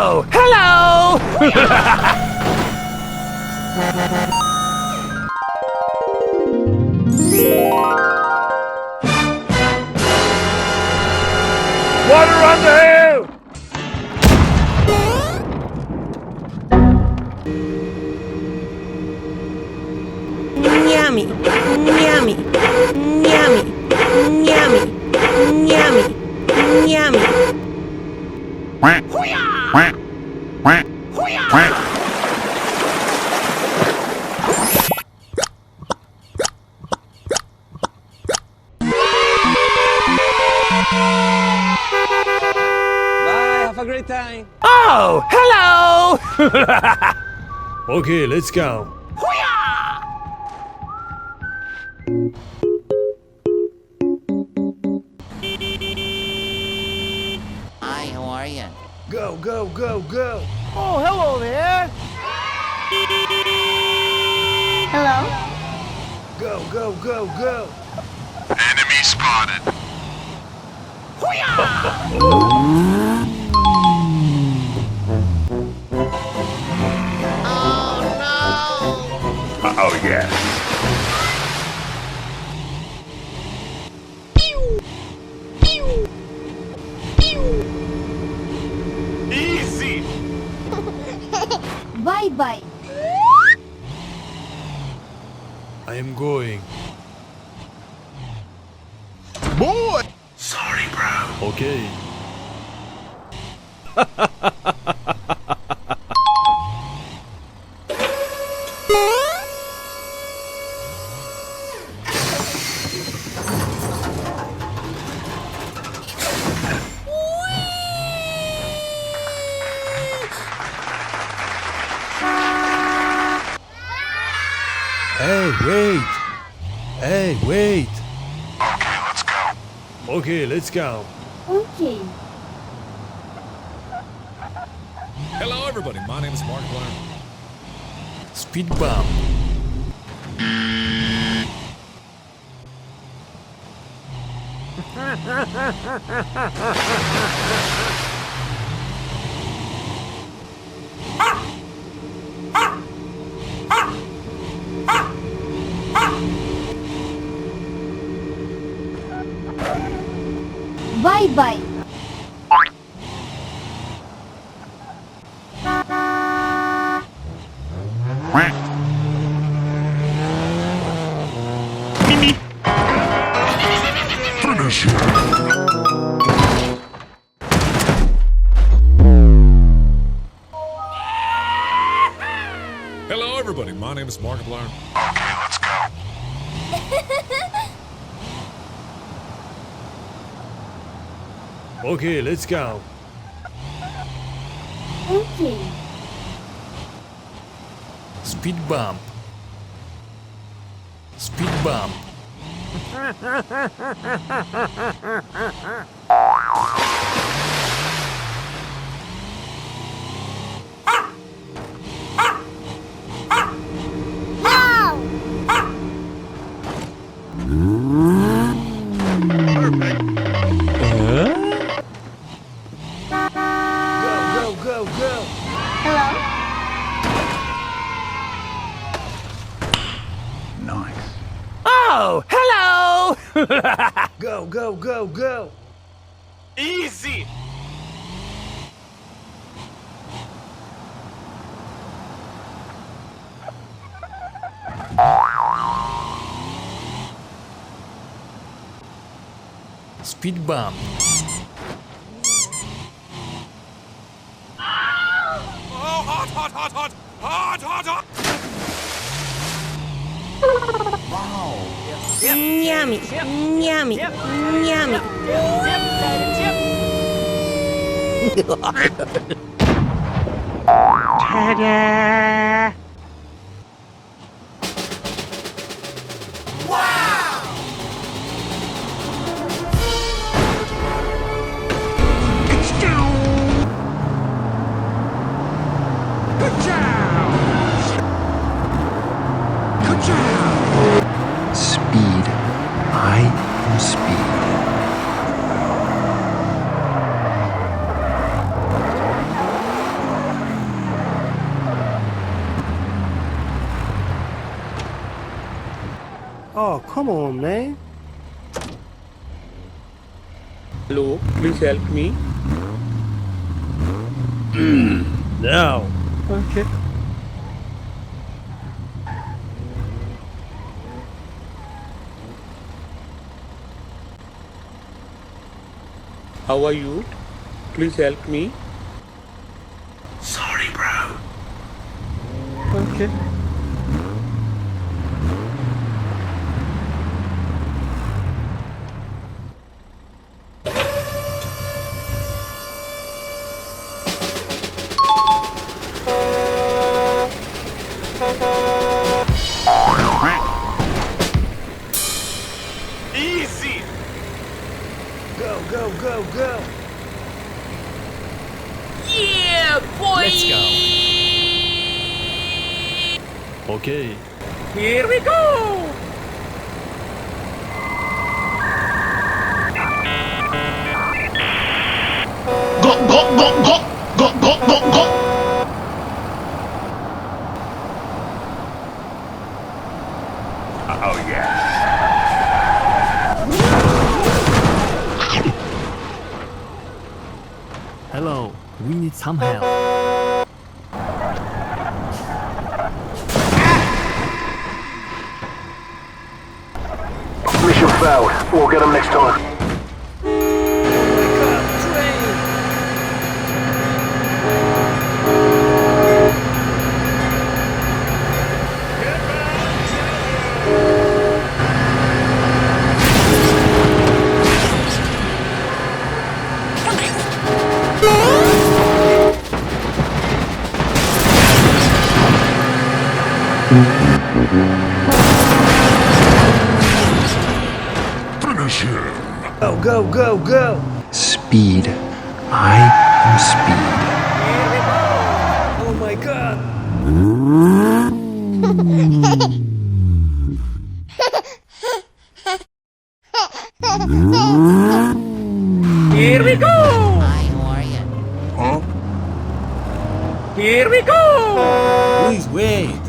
Oh, hello! Water on the hill! Yummy, yummy, yummy, yummy, yummy, yummy. Quack, quack, quack, quack. Bye, have a great time. Oh, hello! Okay, let's go. Hi, how are you? Go, go, go, go. Oh, hello there! Hello? Go, go, go, go. Enemy spotted. Oh yeah. Easy. Bye bye. I am going. Boy. Sorry, bro. Okay. Hey, wait. Hey, wait. Okay, let's go. Okay, let's go. Okay. Hello, everybody. My name is McQueen. Speed bump. Bye bye. Quack. Finish him. Hello, everybody. My name is McQueen. Okay, let's go. Okay, let's go. Okay. Speed bump. Speed bump. Go, go, go, go. Hello? Nice. Oh, hello! Go, go, go, go. Easy! Speed bump. Oh, hot, hot, hot, hot. Hot, hot, hot. Yummy, yummy, yummy. Ta-da! Speed. I am speed. Oh, come on, man. Hello, please help me. No. Okay. How are you? Please help me. Sorry, bro. Okay. Easy! Go, go, go, go. Let's go. Okay. Here we go! Oh, yeah. Hello. We need some help. Mission failed. We'll get them next time. Finish him. Go, go, go, go. Speed. I am speed. Oh my god. Here we go! Hi, how are you? Huh? Here we go! Please wait.